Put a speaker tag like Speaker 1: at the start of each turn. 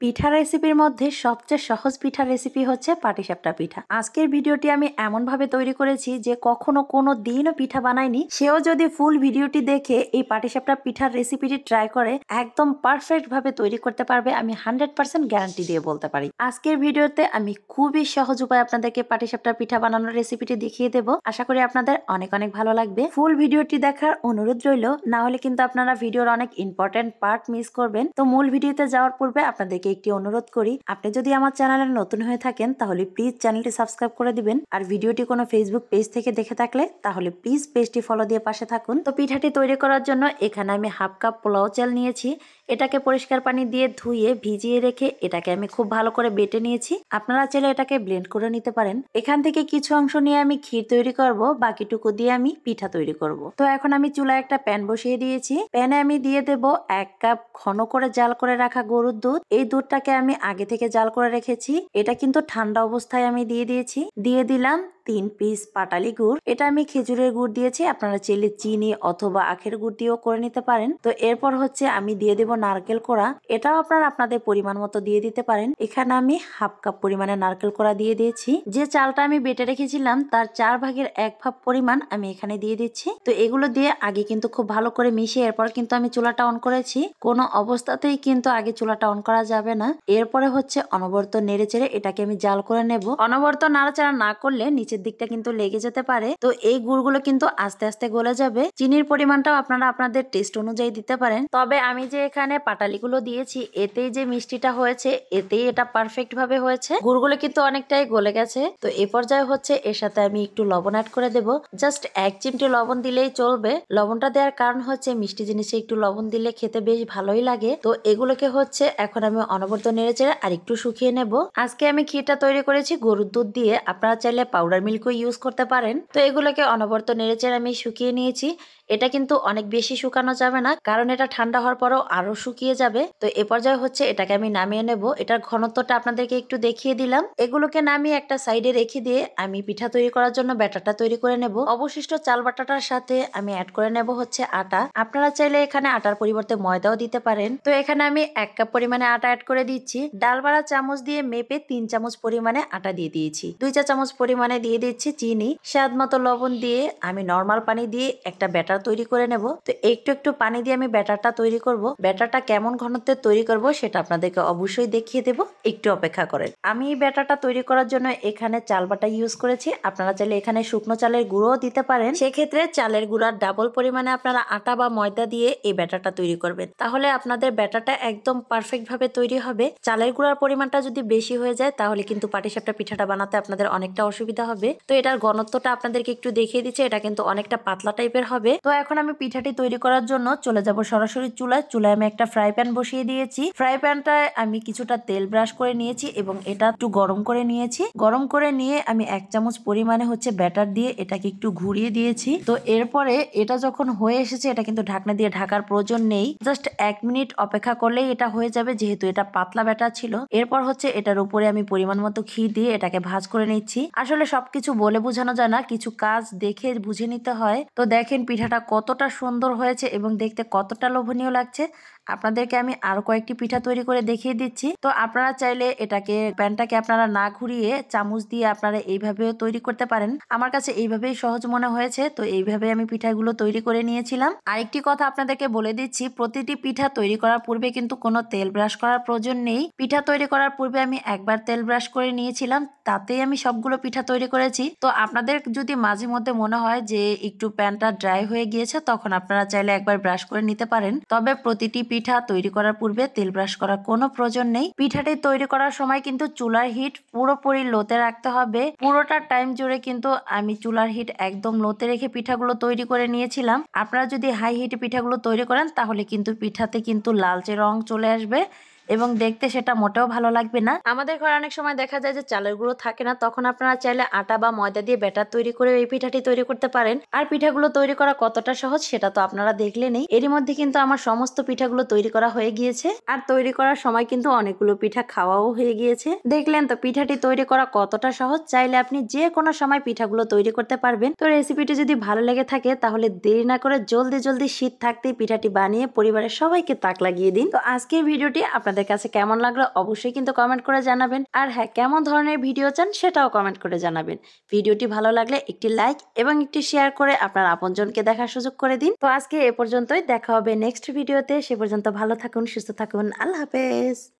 Speaker 1: পিঠা রেসিপির মধ্যে সবচেয়ে সহজ পিঠার রেসিপি হচ্ছে পাটিসাপটা পিঠা। আজকের ভিডিওটি আমি এমন ভাবে তৈরি করেছি যে কখনো কোনো দিনও পিঠা বানায়নি, সেও যদি ফুল ভিডিওটি দেখে এই পাটিসাপটা পিঠার রেসিপিটি ট্রাই করে একদম পারফেক্ট ভাবে তৈরি করতে পারবে। আমি 100% গ্যারান্টি দিয়ে বলতে পারি। আজকের ভিডিওতে আমি খুবই সহজ উপায়ে আপনাদেরকে পাটিসাপটা পিঠা বানানোর রেসিপিটি দেখিয়ে দেব। আশা করি আপনাদের অনেক অনেক ভালো লাগবে। ফুল ভিডিওটি দেখার অনুরোধ রইল, না হলে কিন্তু আপনারা ভিডিওর অনেক ইম্পর্টেন্ট পার্ট মিস করবেন। তো মূল ভিডিওতে যাওয়ার পূর্বে আপনাদেরকে একটি অনুরোধ করি, আপনি যদি আমার চ্যানেলে নতুন হয়ে থাকেন তাহলে প্লিজ চ্যানেলটি সাবস্ক্রাইব করে দিবেন। আর ভিডিওটি কোনো ফেসবুক পেজ থেকে দেখে থাকলে তাহলে প্লিজ পেজটি ফলো দিয়ে পাশে থাকুন। তো পিঠাটি তৈরি করার জন্য এখানে আমি হাফ কাপ পোলাও চাল নিয়েছি। এটাকে পরিষ্কার পানি দিয়ে ধুয়ে ভিজিয়ে রেখে এটাকে আমি খুব ভালো করে বেটে নিয়েছি। আপনারা চাইলে এটাকে ব্লেন্ড করে নিতে পারেন। এখান থেকে কিছু অংশ নিয়ে আমি ক্ষীর তৈরি করব, বাকিটুকু দিয়ে আমি পিঠা তৈরি করব। তো এখন আমি চুলায় একটা প্যান বসিয়ে দিয়েছি। প্যানে আমি দিয়ে দেব 1 কাপ ঘন করে জাল করে রাখা গরুর দুধ। এই দুধটাকে আমি আগে থেকে জাল করে রেখেছি। এটা কিন্তু ঠান্ডা অবস্থায় আমি দিয়ে দিয়েছি। দিয়ে দিলাম 3 পিস পাটালি গুড়। এটা আমি খেজুরের গুড় দিয়েছি, আপনারা চাইলে চিনি অথবা আখের গুড় দিয়েও করে নিতে পারেন। তো এরপর হচ্ছে আমি দিয়ে দেব নারকেল কোড়া। এটাও আপনারা আপনাদের পরিমাণ মতো দিয়ে দিতে পারেন। এখানে আমি হাফ কাপ পরিমাণে নারকেল কোড়া দিয়ে দিয়েছি। যে চালটা আমি বেটে রেখেছিলাম তার 4 ভাগের 1 ভাগ পরিমাণ আমি এখানে দিয়ে দিচ্ছি। তো এগুলো দিয়ে আগে কিন্তু খুব ভালো করে মিশিয়ে এরপর কিন্তু আমি চুলাটা অন করেছি। কোনো অবস্থাতেই কিন্তু আগে চুলাটা অন করা যাবে না। এরপরে হচ্ছে অনবরত নেড়ে চেড়ে এটাকে আমি জাল করে নেব। অনবরত নাড়াচাড়া না করলে নিচের দিকটা কিন্তু লেগে যেতে পারে। তো এই গুড়গুলো কিন্তু আস্তে আস্তে গলে যাবে। চিনির পরিমাণটাও আপনারা আপনাদের টেস্ট অনুযায়ী দিতে পারেন। তবে আমি যে এখানে পাটালিগুলো দিয়েছি এতেই যে মিষ্টিটা হয়েছে এতেই এটা পারফেক্ট ভাবে হয়েছে। গুড়গুলো কিন্তু অনেকটাই গলে গেছে। তো এ পর্যায়ে হচ্ছে এর সাথে আমি একটু লবণ অ্যাড করে দেব। জাস্ট 1 চিমটি লবণ দিলেই চলবে। লবণটা দেওয়ার কারণ হচ্ছে মিষ্টি জিনিসে একটু লবণ দিলে খেতে বেশ ভালোই লাগে। তো এগুলোকে হচ্ছে এখন আমি অনবরত নেড়ে চেড়ে আর একটু শুকিয়ে নেব। আজকে আমি ক্ষীরটা তৈরি করেছি গরুর দুধ দিয়ে, আপনারা চাইলে পাউডার মিল্কও ইউজ করতে পারেন। তো এগুলোকে অনবরত নেড়ে চেড়ে আমি শুকিয়ে নিয়েছি। এটা কিন্তু অনেক বেশি শুকানো যাবে না, কারণ এটা ঠান্ডা হওয়ার পরও আরো শুকিয়ে যাবে। তো এ পর্যায়ে হচ্ছে এটাকে আমি নামিয়ে নেব। এটার ঘনত্বটা আপনাদেরকে একটু দেখিয়ে দিলাম। এগুলোকে নামিয়ে একটা সাইডে রেখে দিয়ে আমি পিঠা তৈরি করার জন্য ব্যাটারটা তৈরি করে নেব। অবশিষ্ট চাল বাটাটার সাথে আমি অ্যাড করে নেব হচ্ছে আটা। আপনারা চাইলে এখানে আটার পরিবর্তে ময়দাও দিতে পারেন। তো এখানে আমি 1 কাপ পরিমাণে আটা অ্যাড করে দিচ্ছি। ডাল বাড়া চামচ দিয়ে মেপে 3 চামচ পরিমাণে আটা দিয়ে দিয়েছি। 2 চা চামচ পরিমাণে দিয়ে দিচ্ছি চিনি। স্বাদ মতো লবণ দিয়ে আমি নরমাল পানি দিয়ে একটা ব্যাটার তৈরি করে নেব। তো একটু একটু পানি দিয়ে আমি ব্যাটারটা তৈরি করব। ব্যাটারটা কেমন ঘনত্বের তৈরি করব সেটা আপনাদেরকে অবশ্যই দেখিয়ে দেব, একটু অপেক্ষা করেন। আমি এই ব্যাটারটা তৈরি করার জন্য এখানে চাল বাটা ইউজ করেছি। আপনারা চাইলে এখানে শুকনো চালের গুঁড়োও দিতে পারেন। সেক্ষেত্রে চালের গুঁড়ার ডাবল পরিমাণে আপনারা আটা বা ময়দা দিয়ে এই ব্যাটারটা তৈরি করবেন, তাহলে আপনাদের ব্যাটারটা একদম পারফেক্ট ভাবে তৈরি হবে। চালের গুঁড়ার পরিমাণটা যদি বেশি হয়ে যায় তাহলে কিন্তু পাটিসাপটা পিঠাটা বানাতে আপনাদের অনেকটা অসুবিধা হবে। তো এটার ঘনত্বটা আপনাদেরকে একটু দেখিয়ে দিচ্ছে, এটা কিন্তু অনেকটা পাতলা টাইপের হবে। তো এখন আমি পিঠাটি তৈরি করার জন্য চলে যাব সরাসরি চুলায়। চুলায় আমি একটা ফ্রাই প্যান বসিয়ে দিয়েছি। ফ্রাই প্যানটায় আমি কিছুটা তেল ব্রাশ করে নিয়েছি এবং এটা একটু গরম করে নিয়েছি। গরম করে নিয়ে আমি 1 চামচ পরিমাণে হচ্ছে ব্যাটার দিয়ে এটাকে একটু ঘুরিয়ে দিয়েছি। তো এরপরে এটা যখন হয়ে এসেছে এটা কিন্তু ঢাকনা দিয়ে ঢাকার প্রয়োজন নেই, জাস্ট 1 মিনিট অপেক্ষা করলেই এটা হয়ে যাবে, যেহেতু এটা পাতলা ব্যাটার ছিল। এরপর হচ্ছে এটার উপরে আমি পরিমাণ মতো ঘি দিয়ে এটাকে ভাজ করে নিচ্ছি। আসলে সবকিছু বলে বোঝানো যায় না, কিছু কাজ দেখে বুঝে নিতে হয়। তো দেখেন পিঠাটা কতটা সুন্দর হয়েছে এবং দেখতে কতটা লোভনীয় লাগছে। আপনাদেরকে আমি আরো কয়েকটি পিঠা তৈরি করে দেখিয়ে দিচ্ছি। তো আপনারা চাইলে এটাকে প্যানটাকে আপনারা না ঘুরিয়ে চামচ দিয়ে আপনারা এইভাবেও তৈরি করতে পারেন। আমার কাছে এইভাবেই সহজ মনে হয়েছে, তো এইভাবে আমি পিঠাগুলো তৈরি করে নিয়েছিলাম। আরেকটি কথা আপনাদেরকে বলে দিচ্ছি, প্রতিটি পিঠা তৈরি করার পূর্বে কিন্তু কোনো তেল ব্রাশ করার প্রয়োজন নেই। পিঠা তৈরি করার পূর্বে আমি একবার তেল ব্রাশ করে নিয়েছিলাম, তাতেই আমি সবগুলো পিঠা তৈরি করেছি। তো আপনাদের যদি মাঝে মধ্যে মনে হয় যে একটু প্যানটা ড্রাই হয়ে গিয়েছে তখন আপনারা চাইলে একবার ব্রাশ করে নিতে পারেন। তবে প্রতিটি পিঠা তৈরি করার পূর্বে তেল ব্রাশ করার কোনো প্রয়োজন নেই। পিঠাটি তৈরি করার সময় কিন্তু চুলার হিট পুরোপুরি লোতে রাখতে হবে। পুরোটা টাইম জুড়ে কিন্তু আমি চুলার হিট একদম লোতে রেখে পিঠাগুলো তৈরি করে নিয়েছিলাম। আপনারা যদি হাই হিটে পিঠাগুলো তৈরি করেন তাহলে কিন্তু পিঠাতে কিন্তু লালচে রং চলে আসবে এবং দেখতে সেটা মোটেও ভালো লাগবে না। আমাদের ঘরে অনেক সময় দেখা যায় যে চালের গুঁড়ো থাকে না, তখন আপনারা চাইলে আটা বা ময়দা দিয়ে ব্যাটার তৈরি করে এই পিঠাটি তৈরি করতে পারেন। আর পিঠাগুলো তৈরি করা কতটা সহজ সেটা তো আপনারা দেখলেনই। এরই মধ্যে কিন্তু আমার সমস্ত পিঠাগুলো তৈরি করা হয়ে গিয়েছে, আর তৈরি করার সময় কিন্তু অনেকগুলো পিঠা খাওয়াও হয়ে গিয়েছে। দেখলেন তো পিঠাটি তৈরি করা কতটা সহজ। চাইলে আপনি যে কোনো সময় পিঠাগুলো তৈরি করতে পারবেন। তো রেসিপিটি যদি ভালো লেগে থাকে তাহলে দেরি না করে জলদি জলদি শীত থাকতেই পিঠাটি বানিয়ে পরিবারের সবাইকে তাক লাগিয়ে দিন। তো আজকের ভিডিওটি আপনাদের আপনাদের কাছে কেমন লাগলো অবশ্যই কিন্তু কমেন্ট করে জানাবেন। আর হ্যাঁ, কেমন ধরনের ভিডিও চান সেটাও কমেন্ট করে জানাবেন। ভিডিওটি ভালো লাগলে একটি লাইক এবং একটি শেয়ার করে আপনার আপনজনকে দেখার সুযোগ করে দিন। তো আজকে এ পর্যন্তই, দেখা হবে নেক্সট ভিডিওতে। সে পর্যন্ত ভালো থাকুন, সুস্থ থাকুন। আল্লাহ হাফেজ।